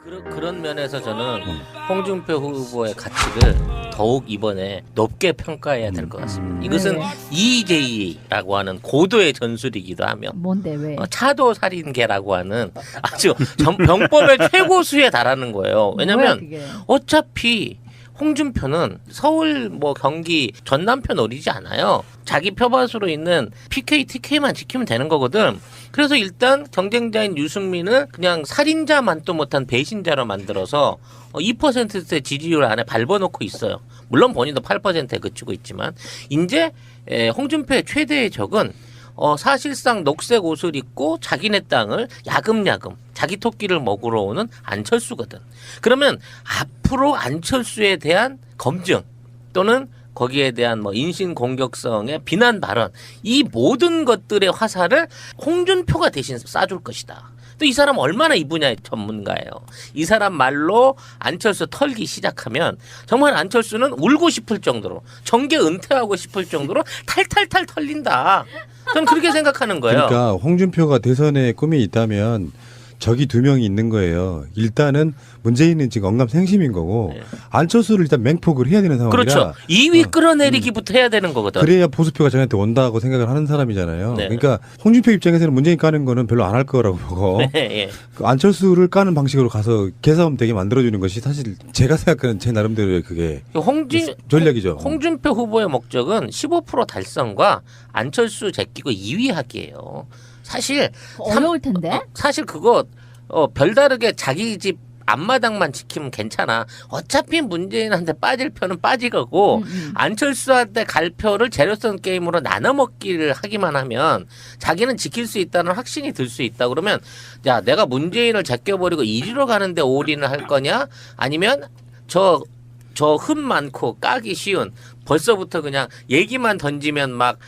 그런 면에서 저는 홍준표 후보의 가치를 더욱 이번에 높게 평가해야 될 것 같습니다. 이것은 네. EJ라고 하는 고도의 전술이기도 하며 뭔데 왜? 차도 살인계라고 하는 아주 병법의 최고수에 달하는 거예요. 왜냐하면 어차피 홍준표는 서울 뭐 경기 전남편 노리지 않아요. 자기 표밭으로 있는 PK, TK만 지키면 되는 거거든. 그래서 일단 경쟁자인 유승민을 그냥 살인자만도 못한 배신자로 만들어서 2%의 지지율 안에 밟아놓고 있어요. 물론 본인도 8%에 그치고 있지만 이제 홍준표의 최대의 적은 사실상 녹색 옷을 입고 자기네 땅을 야금야금 자기 토끼를 먹으러 오는 안철수거든. 그러면 앞으로 안철수에 대한 검증 또는 거기에 대한 뭐 인신 공격성의 비난 발언 이 모든 것들의 화살을 홍준표가 대신 쏴줄 것이다. 또 이 사람 얼마나 이 분야의 전문가예요. 이 사람 말로 안철수 털기 시작하면 정말 안철수는 울고 싶을 정도로 정계 은퇴하고 싶을 정도로 탈탈탈 털린다. 저는 그렇게 생각하는 거예요. 그러니까 홍준표가 대선에 꿈이 있다면 적이 2명이 있는 거예요. 일단은 문재인은 지금 언감생심인 거고 네. 안철수를 일단 맹폭을 해야 되는 상황이라. 그렇죠. 2위 끌어내리기부터 해야 되는 거거든. 그래야 보수표가 저한테 온다고 생각을 하는 사람이잖아요. 네. 그러니까 홍준표 입장에서는 문재인 까는 거는 별로 안 할 거라고 보고 네, 예. 그 안철수를 까는 방식으로 가서 개싸움 되게 만들어주는 것이 사실 제가 생각하는 제 나름대로의 그게 전략이죠. 홍준표 후보의 목적은 15% 달성과 안철수 제끼고 2위 하기예요. 사실 어려울 텐데. 사실 그거 별다르게 자기 집 앞마당만 지키면 괜찮아. 어차피 문재인한테 빠질 표는 빠지고 안철수한테 갈 표를 재료성 게임으로 나눠 먹기를 하기만 하면 자기는 지킬 수 있다는 확신이 들 수 있다. 그러면 야 내가 문재인을 제껴버리고 이리로 가는데 올인을 할 거냐? 아니면 저 흠 많고 까기 쉬운 벌써부터 그냥 얘기만 던지면 막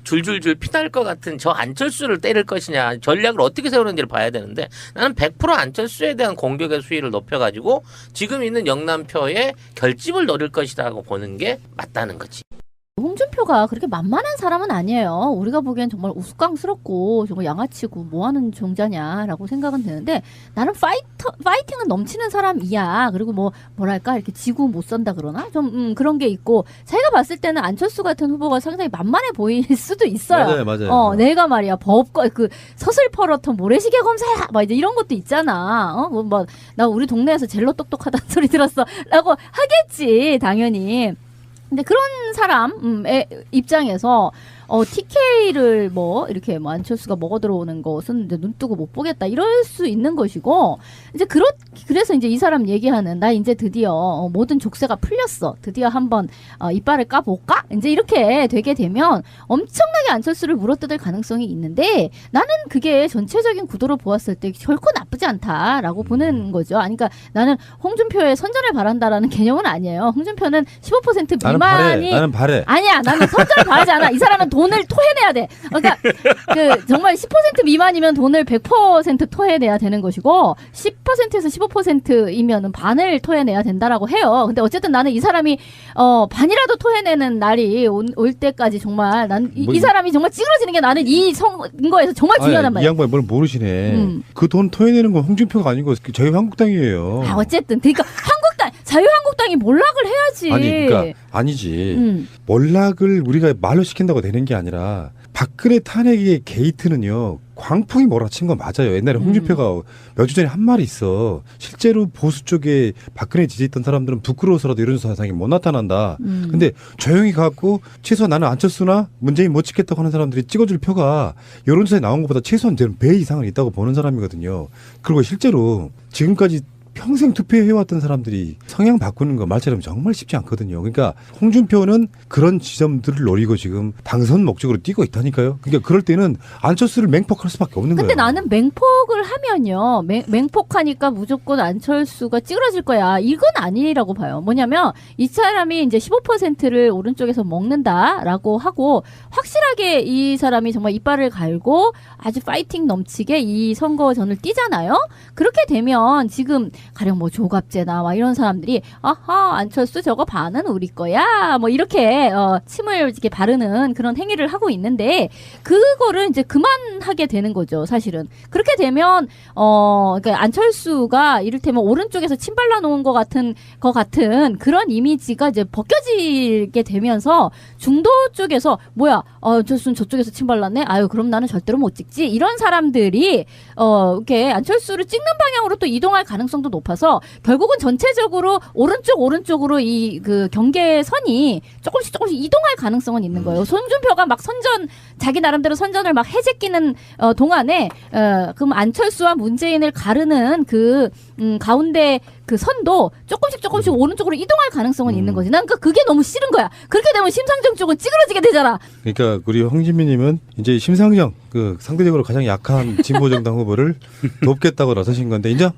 줄줄줄 피날 것 같은 저 안철수를 때릴 것이냐 전략을 어떻게 세우는지를 봐야 되는데 나는 100% 안철수에 대한 공격의 수위를 높여가지고 지금 있는 영남표의 결집을 노릴 것이라고 보는 게 맞다는 거지. 홍준표가 그렇게 만만한 사람은 아니에요. 우리가 보기엔 정말 우스꽝스럽고 정말 양아치고 뭐하는 종자냐라고 생각은 드는데 나는 파이팅은 넘치는 사람이야. 그리고 뭐랄까 이렇게 지구 못 산다 그러나 좀 그런 게 있고 자기가 봤을 때는 안철수 같은 후보가 상당히 만만해 보일 수도 있어요. 맞아요. 내가 말이야 법과 그 서슬퍼렇던 모래시계 검사야 막 이제 이런 것도 있잖아. 나 우리 동네에서 젤로 똑똑하다는 소리 들었어라고 하겠지 당연히. 근데 그런 사람의 입장에서 TK를 이렇게 안철수가 먹어 들어오는 것은 이제 눈 뜨고 못 보겠다 이럴 수 있는 것이고 이제 그래서 이제 이 사람 얘기하는 나 이제 드디어 모든 족쇄가 풀렸어 드디어 한번 이빨을 까볼까 이제 이렇게 되게 되면 엄청나게 안철수를 물어뜯을 가능성이 있는데 나는 그게 전체적인 구도로 보았을 때 결코 나쁘지 않다라고 보는 거죠. 그러니까 나는 홍준표의 선전을 바란다라는 개념은 아니에요. 홍준표는 15% 미만이 나는 바래. 아니야 나는 선전을 바라지 않아. 이 사람은 돈을 토해내야 돼. 그러니까 정말 10% 미만이면 돈을 100% 토해내야 되는 것이고 10%에서 15%이면은 반을 토해내야 된다라고 해요. 근데 어쨌든 나는 이 사람이 반이라도 토해내는 날이 올 때까지 정말 이 사람이 정말 찌그러지는 게 나는 이 선거에서 정말 중요하단 말이야. 이 양반이 뭘 모르시네. 그 돈 토해내는 건 홍준표가 아니고 자유한국당이에요. 어쨌든 그러니까 자유한국당이 몰락을 해야지. 아니 그러니까 아니지. 몰락을 우리가 말로 시킨다고 되는 게 아니라 박근혜 탄핵의 게이트는요. 광풍이 몰아친 건 맞아요. 옛날에 홍준표가 몇 주 전에 한 말이 있어. 실제로 보수 쪽에 박근혜 지지했던 사람들은 부끄러워서라도 이런 사상이 못 나타난다. 근데 조용히 가고 최소한 나는 안철수나 문재인 못 찍겠다고 하는 사람들이 찍어줄 표가 여론조사에 나온 것보다 최소한 배 이상은 있다고 보는 사람이거든요. 그리고 실제로 지금까지 평생 투표해왔던 사람들이 성향 바꾸는 거 말처럼 정말 쉽지 않거든요. 그러니까 홍준표는 그런 지점들을 노리고 지금 당선 목적으로 뛰고 있다니까요. 그러니까 그럴 때는 안철수를 맹폭할 수밖에 없는 거예요. 근데 나는 맹폭을 하면요. 맹폭하니까 무조건 안철수가 찌그러질 거야. 이건 아니라고 봐요. 뭐냐면 이 사람이 이제 15%를 오른쪽에서 먹는다라고 하고 확실하게 이 사람이 정말 이빨을 갈고 아주 파이팅 넘치게 이 선거전을 뛰잖아요. 그렇게 되면 지금 가령 뭐 조갑제나 막 이런 사람들이 아하 안철수 저거 반은 우리 거야 뭐 이렇게 침을 이렇게 바르는 그런 행위를 하고 있는데 그거를 이제 그만하게 되는 거죠. 사실은 그렇게 되면 그러니까 안철수가 이를테면 오른쪽에서 침 발라놓은 것 같은 그런 이미지가 이제 벗겨지게 되면서 중도 쪽에서 뭐야 안철수는 저쪽에서 침 발랐네. 아유 그럼 나는 절대로 못 찍지. 이런 사람들이 이렇게 안철수를 찍는 방향으로 또 이동할 가능성도 높아서 결국은 전체적으로 오른쪽으로 이 그 경계선이 조금씩 이동할 가능성은 있는 거예요. 송준표가 막 자기 나름대로 선전을 막 해제끼는 동안에 그럼 안철수와 문재인을 가르는 그 가운데 그 선도 조금씩 오른쪽으로 이동할 가능성은 있는 거지. 난 그게 너무 싫은 거야. 그렇게 되면 심상정 쪽은 찌그러지게 되잖아. 그러니까 우리 홍진미님은 이제 심상정 그 상대적으로 가장 약한 진보정당 후보를 돕겠다고 나서신 건데 인정?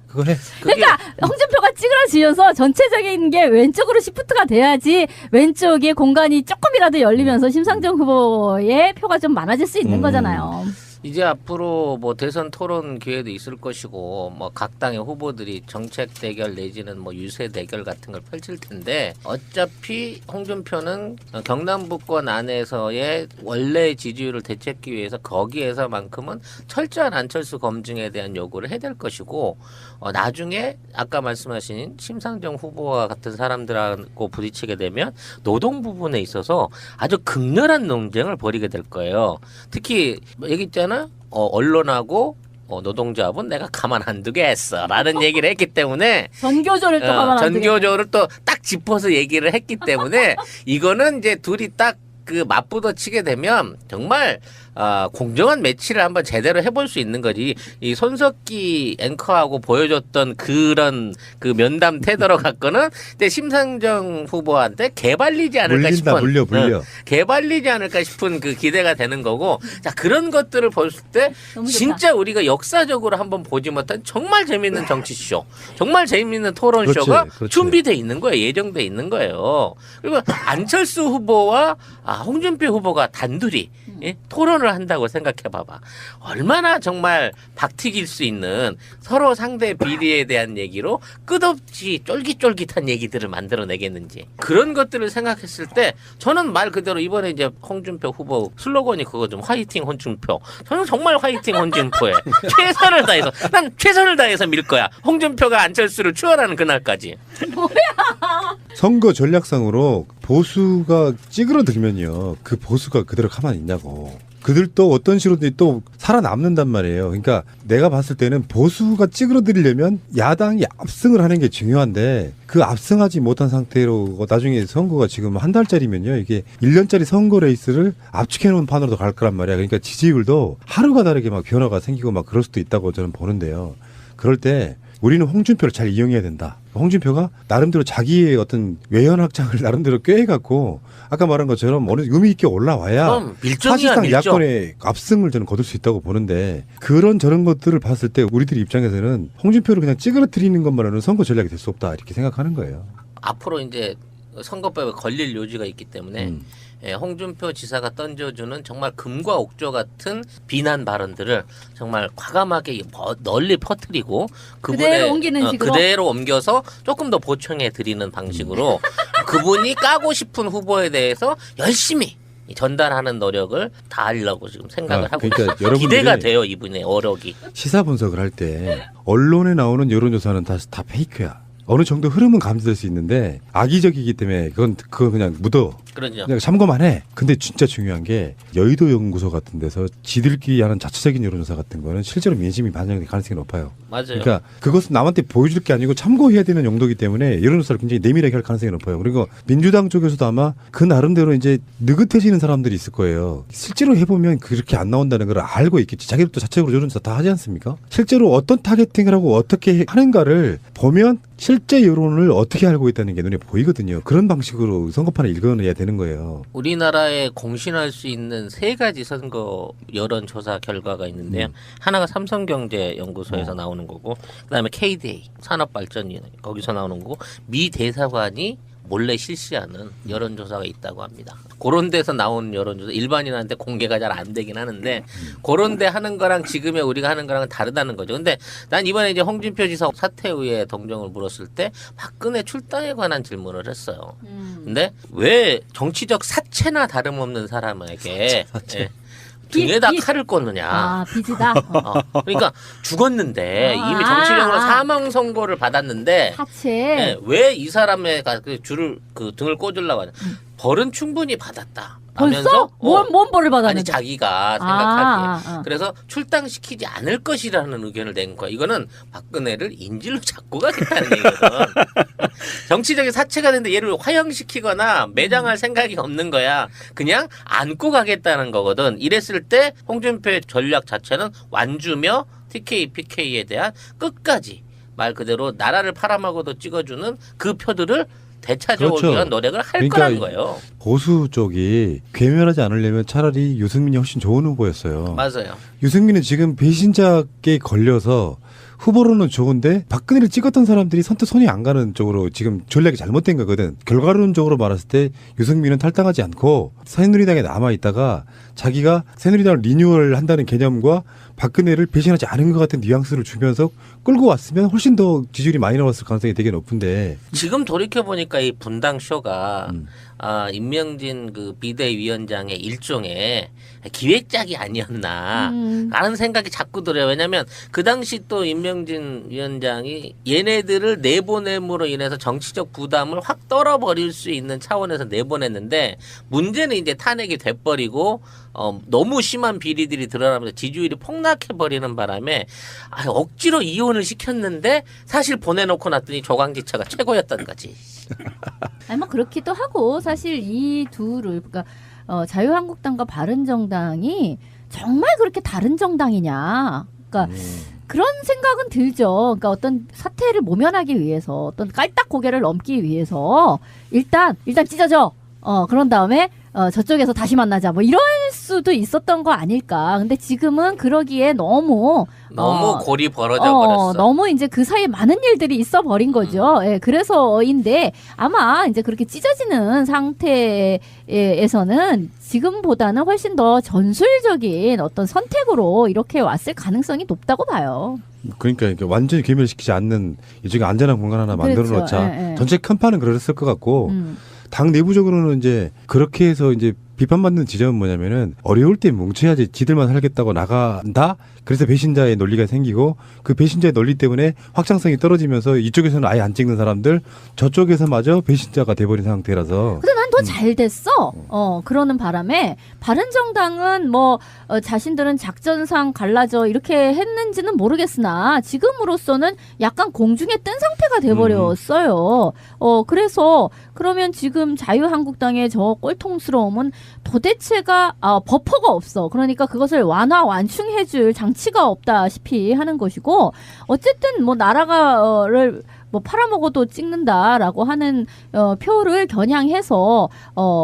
그거 해. 그러니까 홍준표가 찌그러지면서 전체적인 게 왼쪽으로 시프트가 돼야지 왼쪽에 공간이 조금이라도 열리면서 심상정 후보의 표가 좀 많아질 수 있는 거잖아요. 이제 앞으로 뭐 대선 토론 기회도 있을 것이고 뭐 각 당의 후보들이 정책 대결 내지는 뭐 유세 대결 같은 걸 펼칠 텐데 어차피 홍준표는 경남북권 안에서의 원래 지지율을 되찾기 위해서 거기에서만큼은 철저한 안철수 검증에 대한 요구를 해야 될 것이고 나중에 아까 말씀하신 심상정 후보와 같은 사람들하고 부딪히게 되면 노동 부분에 있어서 아주 극렬한 논쟁을 벌이게 될 거예요. 특히 얘기했잖아요. 언론하고 노동조합은 내가 가만 안 두겠어라는 얘기를 했기 때문에 전교조를 또 가만 안 두겠다. 전교조를 또 딱 짚어서 얘기를 했기 때문에 이거는 이제 둘이 딱 그 맞부딪히게 되면 정말 공정한 매치를 한번 제대로 해볼 수 있는 거지. 이 손석기 앵커하고 보여줬던 그런 그 면담 태도로 갖고는 이제 심상정 후보한테 개발리지 않을까 싶은 물려. 개발리지 않을까 싶은 그 기대가 되는 거고. 자 그런 것들을 봤을 때 너무 좋다. 진짜 우리가 역사적으로 한번 보지 못한 정말 재밌는 정치쇼, 정말 재밌는 토론쇼가 그렇지. 준비돼 있는 거예요. 예정돼 있는 거예요. 그리고 안철수 후보와 홍준표 후보가 단둘이 토론을 한다고 생각해 봐봐. 얼마나 정말 박튀길 수 있는 서로 상대 비리에 대한 얘기로 끝없이 쫄깃쫄깃한 얘기들을 만들어내겠는지. 그런 것들을 생각했을 때 저는 말 그대로 이번에 이제 홍준표 후보 슬로건이 그거죠. 화이팅 홍준표. 저는 정말 화이팅 홍준표에 최선을 다해서 난 최선을 다해서 밀 거야. 홍준표가 안철수를 추월하는 그날까지. 선거 전략상으로 보수가 찌그러들면요. 그 보수가 그대로 가만히 있냐고. 그들도 어떤 식으로든 또 살아남는단 말이에요. 그러니까 내가 봤을 때는 보수가 찌그러들려면 야당이 압승을 하는 게 중요한데 그 압승하지 못한 상태로 나중에 선거가 지금 한 달짜리면요. 이게 1년짜리 선거 레이스를 압축해 놓은 판으로도 갈 거란 말이야. 그러니까 지지율도 하루가 다르게 막 변화가 생기고 막 그럴 수도 있다고 저는 보는데요. 그럴 때 우리는 홍준표를 잘 이용해야 된다. 홍준표가 나름대로 자기의 어떤 외연 확장을 나름대로 꾀해갖고 아까 말한 것처럼 어느 의미 있게 올라와야 사실상 야권의 압승을 저는 거둘 수 있다고 보는데 그런 저런 것들을 봤을 때 우리들 입장에서는 홍준표를 그냥 찌그러뜨리는 것만으로는 선거 전략이 될 수 없다 이렇게 생각하는 거예요. 앞으로 이제 선거법에 걸릴 요지가 있기 때문에 홍준표 지사가 던져주는 정말 금과 옥조 같은 비난 발언들을 정말 과감하게 널리 퍼뜨리고 그대로 옮기는 식으로 그대로 옮겨서 조금 더 보충해 드리는 방식으로 그분이 까고 싶은 후보에 대해서 열심히 전달하는 노력을 다하려고 지금 생각을 하고 그러니까 있어요. 기대가 돼요 이분의 어력이. 시사 분석을 할 때 언론에 나오는 여론조사는 다 페이크야. 어느 정도 흐름은 감지될 수 있는데 악의적이기 때문에 그건 그냥 묻어. 그러죠. 그냥 참고만 해. 근데 진짜 중요한 게 여의도 연구소 같은 데서 지들끼리 하는 자체적인 여론조사 같은 거는 실제로 민심이 반영될 가능성이 높아요. 맞아요. 그러니까 그것은 남한테 보여줄 게 아니고 참고해야 되는 용도이기 때문에 여론조사를 굉장히 내밀하게 할 가능성이 높아요. 그리고 민주당 쪽에서도 아마 그 나름대로 이제 느긋해지는 사람들이 있을 거예요. 실제로 해보면 그렇게 안 나온다는 걸 알고 있겠지. 자기들도 자체적으로 여론조사 다 하지 않습니까? 실제로 어떤 타겟팅을 하고 어떻게 하는가를 보면 실제 여론을 어떻게 알고 있다는 게 눈에 보이거든요. 그런 방식으로 선거판을 읽어내야 되는 거예요. 우리나라에 공신할 수 있는 세 가지 선거 여론조사 결과가 있는데요. 하나가 삼성경제연구소에서 나오는 거고, 그다음에 KDA 산업발전위원회 거기서 나오는 거고, 미 대사관이 몰래 실시하는 여론조사가 있다고 합니다. 그런 데서 나온 여론조사 일반인한테 공개가 잘 안 되긴 하는데 그런 데 하는 거랑 지금의 우리가 하는 거랑은 다르다는 거죠. 근데 난 이번에 이제 홍준표 지사 사퇴 후에 동정을 물었을 때 박근혜 출당에 관한 질문을 했어요. 근데 왜 정치적 사채나 다름없는 사람에게 예, 등에다 칼을 꽂느냐. 아, 빚이다. 그러니까 죽었는데 이미 정치적으로 사망 선고를 받았는데 사채. 예, 왜 이 사람의 그 줄을 그 등을 꽂으려고 하냐. 벌은 충분히 받았다. 벌써? 뭔 벌을 받았는데? 아니 자기가 생각하기에. 그래서 출당시키지 않을 것이라는 의견을 낸 거야. 이거는 박근혜를 인질로 잡고 가겠다는 얘기거든. 정치적인 사채가 되는데 얘를 화형시키거나 매장할 생각이 없는 거야. 그냥 안고 가겠다는 거거든. 이랬을 때 홍준표의 전략 자체는 완주며 TK, PK에 대한 끝까지 말 그대로 나라를 팔아먹어도 찍어주는 그 표들을 되찾아오기 그렇죠. 위한 노력을 할 그러니까 거란 거예요. 보수 쪽이 괴멸하지 않으려면 차라리 유승민이 훨씬 좋은 후보였어요. 맞아요. 유승민은 지금 배신자께 걸려서 후보로는 좋은데 박근혜를 찍었던 사람들이 선뜻 손이 안 가는 쪽으로 지금 전략이 잘못된 거거든. 결과론적으로 말했을 때 유승민은 탈당하지 않고 새누리당에 남아있다가 자기가 새누리당을 리뉴얼 한다는 개념과 박근혜를 배신하지 않은 것 같은 뉘앙스를 주면서 끌고 왔으면 훨씬 더 지지율이 많이 나왔을 가능성이 되게 높은데 지금 돌이켜보니까 이 분당 쇼가 임명진 그 비대위원장의 일종의 기획작이 아니었나 라는 생각이 자꾸 들어요. 왜냐하면 그 당시 또 임명진 위원장이 얘네들을 내보냄으로 인해서 정치적 부담을 확 떨어버릴 수 있는 차원에서 내보냈는데 문제는 이제 탄핵이 돼버리고 너무 심한 비리들이 드러나면서 지지율이 폭락해버리는 바람에 억지로 이혼을 시켰는데 사실 보내놓고 났더니 조강지처가 최고였던 거지. 아니 뭐 그렇기도 하고 사실 이 둘을 그러니까 자유한국당과 바른정당이 정말 그렇게 다른 정당이냐? 그러니까 그런 생각은 들죠. 그러니까 어떤 사태를 모면하기 위해서 어떤 깔딱 고개를 넘기 위해서 일단 찢어져. 그런 다음에 저쪽에서 다시 만나자. 뭐 이럴 수도 있었던 거 아닐까. 근데 지금은 그러기에 너무 골이 벌어져 버렸어. 너무 이제 그 사이에 많은 일들이 있어 버린 거죠. 예, 그래서인데 아마 이제 그렇게 찢어지는 상태에서는 지금보다는 훨씬 더 전술적인 어떤 선택으로 이렇게 왔을 가능성이 높다고 봐요. 그러니까 완전히 괴멸시키지 않는 일종의 안전한 공간 하나 만들어 그렇죠. 놓자. 예. 전체 큰 판은 그랬을 것 같고 당 내부적으로는 이제 그렇게 해서 이제 비판받는 지점은 뭐냐면은 어려울 때 뭉쳐야지 지들만 살겠다고 나간다. 그래서 배신자의 논리가 생기고 그 배신자의 논리 때문에 확장성이 떨어지면서 이쪽에서는 아예 안 찍는 사람들 저쪽에서마저 배신자가 돼버린 상태라서. 근데 난 더 잘 됐어. 그러는 바람에 바른정당은 뭐 자신들은 작전상 갈라져 이렇게 했는지는 모르겠으나 지금으로서는 약간 공중에 뜬 상태가 돼버렸어요. 그래서 그러면 지금 자유한국당의 저 꼴통스러움은 도대체가 버퍼가 없어. 그러니까 그것을 완충해줄 장치가 없다시피 하는 것이고 어쨌든 뭐 나라가를 뭐 팔아먹어도 찍는다라고 하는 표를 겨냥해서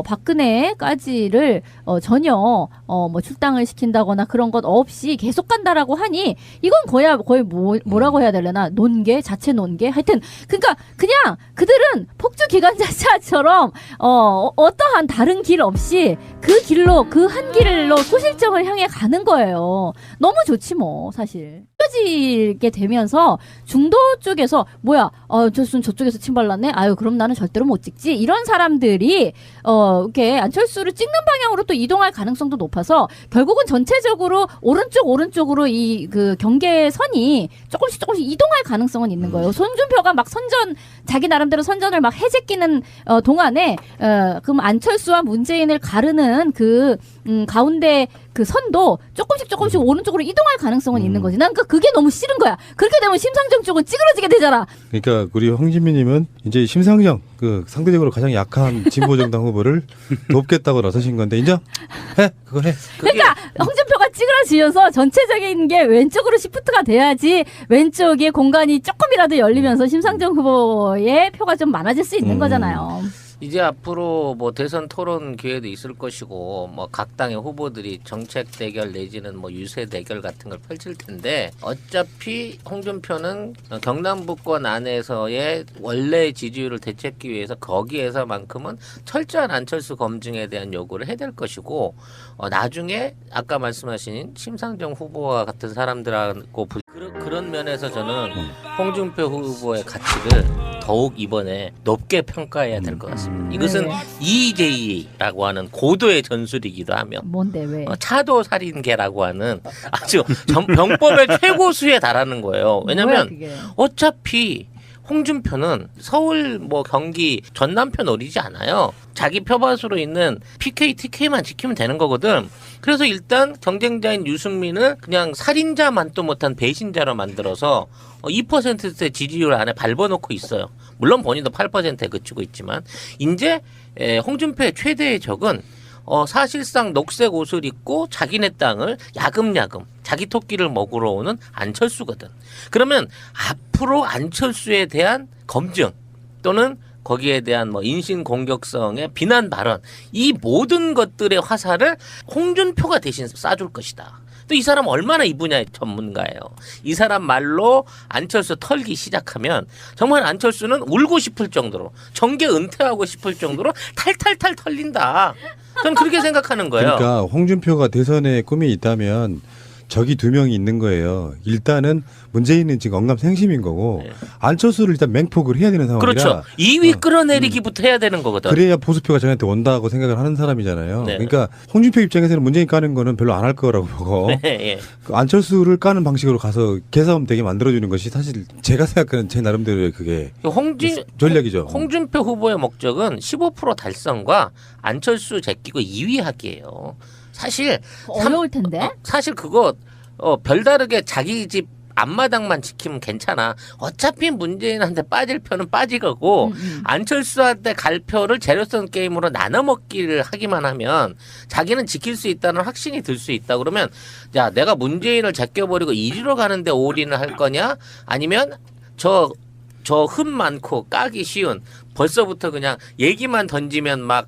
박근혜까지를 전혀 뭐 출당을 시킨다거나 그런 것 없이 계속 간다라고 하니 이건 거의 뭐라고 해야 되려나 논계 자체 논계 하여튼 그러니까 그냥 그들은 폭주 기관차처럼 어떠한 다른 길 없이 그 길로 그 한 길로 소실점을 향해 가는 거예요. 너무 좋지 뭐 사실. 펴지게 되면서 중도 쪽에서 뭐야 저쪽에서 침발랐네. 아유 그럼 나는 절대로 못 찍지. 이런 사람들이 이렇게 안철수를 찍는 방향으로 또 이동할 가능성도 높아서 결국은 전체적으로 오른쪽으로 이 그 경계선이 조금씩 이동할 가능성은 있는 거예요. 송준표가 막 자기 나름대로 선전을 막 해제끼는 동안에 그럼 안철수와 문재인을 가르는 그 가운데 그 선도 조금씩 오른쪽으로 이동할 가능성은 있는 거지. 난 그게 너무 싫은 거야. 그렇게 되면 심상정 쪽은 찌그러지게 되잖아. 그러니까 우리 홍진미님은 이제 심상정 그 상대적으로 가장 약한 진보정당 후보를 돕겠다고 나서신 건데 인정? 해 그거 해. 그러니까 홍준표가 찌그러지면서 전체적인 게 왼쪽으로 시프트가 돼야지 왼쪽에 공간이 조금이라도 열리면서 심상정 후보의 표가 좀 많아질 수 있는 거잖아요. 이제 앞으로 뭐 대선 토론 기회도 있을 것이고 뭐 각 당의 후보들이 정책 대결 내지는 뭐 유세 대결 같은 걸 펼칠 텐데 어차피 홍준표는 경남북권 안에서의 원래 지지율을 되찾기 위해서 거기에서만큼은 철저한 안철수 검증에 대한 요구를 해야 될 것이고 나중에 아까 말씀하신 심상정 후보와 같은 사람들하고 그런 면에서 저는 홍준표 후보의 가치를 더욱 이번에 높게 평가해야 될 것 같습니다. 이것은 EJ라고 하는 고도의 전술이기도 하며 뭔데 왜? 차도 살인계라고 하는 아주 병법의 최고수에 달하는 거예요. 왜냐하면 어차피 홍준표는 서울 뭐 경기 전남편 노리지 않아요. 자기 표밭으로 있는 PK, TK만 지키면 되는 거거든. 그래서 일단 경쟁자인 유승민을 그냥 살인자만도 못한 배신자로 만들어서 2%대 지지율 안에 밟아놓고 있어요. 물론 본인도 8%에 그치고 있지만 이제 홍준표의 최대의 적은 사실상 녹색 옷을 입고 자기네 땅을 야금야금 자기 토끼를 먹으러 오는 안철수거든. 그러면 앞으로 안철수에 대한 검증 또는 거기에 대한 뭐 인신 공격성의 비난 발언 이 모든 것들의 화살을 홍준표가 대신 쏴줄 것이다. 또 이 사람 얼마나 이 분야의 전문가예요. 이 사람 말로 안철수 털기 시작하면 정말 안철수는 울고 싶을 정도로 정계 은퇴하고 싶을 정도로 탈탈탈 털린다. 저는 그렇게 생각하는 거예요. 그러니까 홍준표가 대선에 꿈이 있다면 적이 두 명이 있는 거예요. 일단은 문재인은 지금 언감생심인 거고 네. 안철수를 일단 맹폭을 해야 되는 상황이라 그렇죠. 2위 끌어내리기부터 해야 되는 거거든. 그래야 보수표가 저한테 온다고 생각을 하는 사람이잖아요. 네. 그러니까 홍준표 입장에서는 문재인 까는 거는 별로 안 할 거라고 보고 네, 예. 그 안철수를 까는 방식으로 가서 개싸움 되게 만들어주는 것이 사실 제가 생각하는 제 나름대로의 그게 전략이죠. 홍준표 후보의 목적은 15% 달성과 안철수 제끼고 2위 하기예요. 사실 어려울 텐데. 사실 그거 별다르게 자기 집 앞마당만 지키면 괜찮아. 어차피 문재인한테 빠질 표는 빠질 거고 안철수한테 갈 표를 재료성 게임으로 나눠 먹기를 하기만 하면 자기는 지킬 수 있다는 확신이 들 수 있다. 그러면 야 내가 문재인을 제껴버리고 1위로 가는데 올인을 할 거냐? 아니면 저 흠 많고 까기 쉬운 벌써부터 그냥 얘기만 던지면 막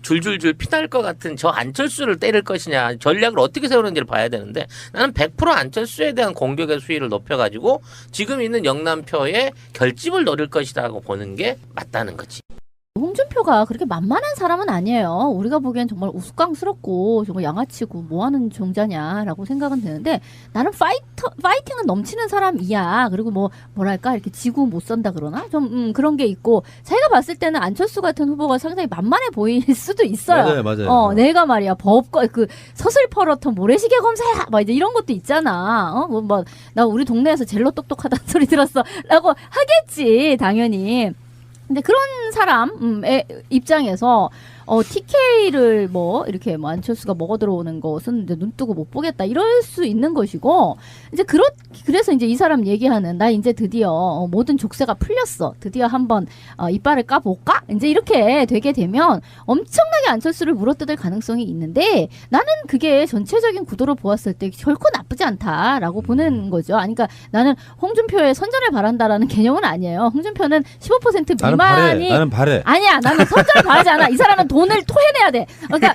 줄줄줄 피날 것 같은 저 안철수를 때릴 것이냐 전략을 어떻게 세우는지를 봐야 되는데 나는 100% 안철수에 대한 공격의 수위를 높여가지고 지금 있는 영남표의 결집을 노릴 것이라고 보는 게 맞다는 거지. 홍준표가 그렇게 만만한 사람은 아니에요. 우리가 보기엔 정말 우스꽝스럽고 정말 양아치고 뭐하는 종자냐라고 생각은 드는데 나는 파이팅은 넘치는 사람이야. 그리고 뭐랄까 이렇게 지구 못 산다 그러나 좀 그런 게 있고 자기가 봤을 때는 안철수 같은 후보가 상당히 만만해 보일 수도 있어요. 맞아요. 내가 말이야 법과 그 서슬퍼렇던 모래시계 검사야 막 이제 이런 것도 있잖아. 나 우리 동네에서 젤로 똑똑하다는 소리 들었어라고 하겠지 당연히. 근데 그런 사람의 입장에서 TK를 이렇게 안철수가 먹어 들어오는 것은 이제 눈 뜨고 못 보겠다 이럴 수 있는 것이고 이제 그래서 이제 이 사람 얘기하는 나 이제 드디어 모든 족쇄가 풀렸어 드디어 한번 이빨을 까볼까 이제 이렇게 되게 되면 엄청나게 안철수를 물어뜯을 가능성이 있는데 나는 그게 전체적인 구도로 보았을 때 결코 나쁘지 않다라고 보는 거죠. 그러니까 나는 홍준표의 선전을 바란다라는 개념은 아니에요. 홍준표는 15% 미만이 나는 바래. 아니야 나는 선전을 바라지 않아. 이 사람은 돈을 토해내야 돼. 그러니까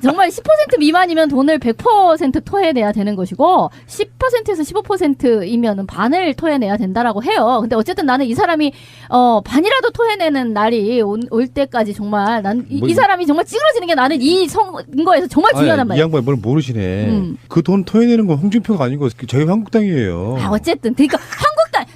정말 10% 미만이면 돈을 100% 토해내야 되는 것이고 10%에서 15%이면은 반을 토해내야 된다라고 해요. 근데 어쨌든 나는 이 사람이 반이라도 토해내는 날이 올 때까지 정말 이 사람이 정말 찌그러지는 게 나는 이 선거에서 정말 중요하단 말이야. 이 양반이 뭘 모르시네. 그 돈 토해내는 건 홍준표가 아니고 자유한국당이에요. 어쨌든 그러니까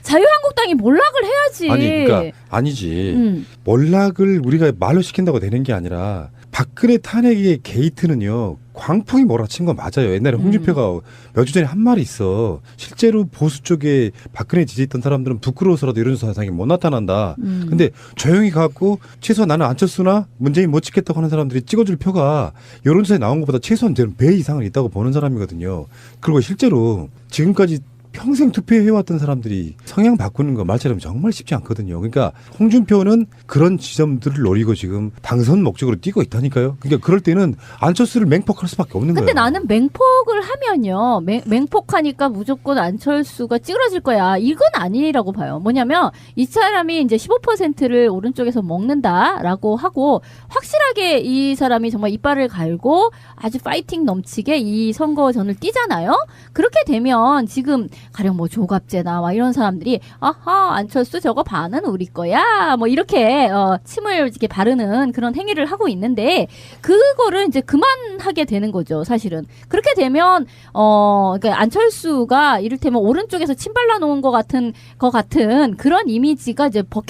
자유한국당이 몰락을 해야지. 그러니까 아니지. 몰락을 우리가 말로 시킨다고 되는 게 아니라 박근혜 탄핵의 게이트는요. 광풍이 몰아친 건 맞아요. 옛날에 홍준표가 몇 주 전에 한 말이 있어. 실제로 보수 쪽에 박근혜 지지했던 사람들은 부끄러워서라도 이런 사상이 못 나타난다. 근데 조용히 가고 최소한 나는 안철수나 문재인 못 찍겠다고 하는 사람들이 찍어줄 표가 여론조사에 나온 것보다 최소한 배 이상은 있다고 보는 사람이거든요. 그리고 실제로 지금까지 평생 투표해왔던 사람들이 성향 바꾸는 거 말처럼 정말 쉽지 않거든요. 그러니까 홍준표는 그런 지점들을 노리고 지금 당선 목적으로 뛰고 있다니까요. 그러니까 그럴 때는 안철수를 맹폭할 수밖에 없는 거예요. 근데 나는 맹폭을 하면요. 맹폭하니까 무조건 안철수가 찌그러질 거야. 이건 아니라고 봐요. 뭐냐면 이 사람이 이제 15%를 오른쪽에서 먹는다라고 하고 확실하게 이 사람이 정말 이빨을 갈고 아주 파이팅 넘치게 이 선거전을 뛰잖아요. 그렇게 되면 지금 가령 뭐 조갑제나 막 이런 사람들이 아하 안철수 저거 반은 우리 거야 뭐 이렇게 침을 이렇게 바르는 그런 행위를 하고 있는데 그거를 이제 그만하게 되는 거죠. 사실은 그렇게 되면 그러니까 안철수가 이를테면 오른쪽에서 침 발라 놓은 것 같은 그런 이미지가 이제 벗겨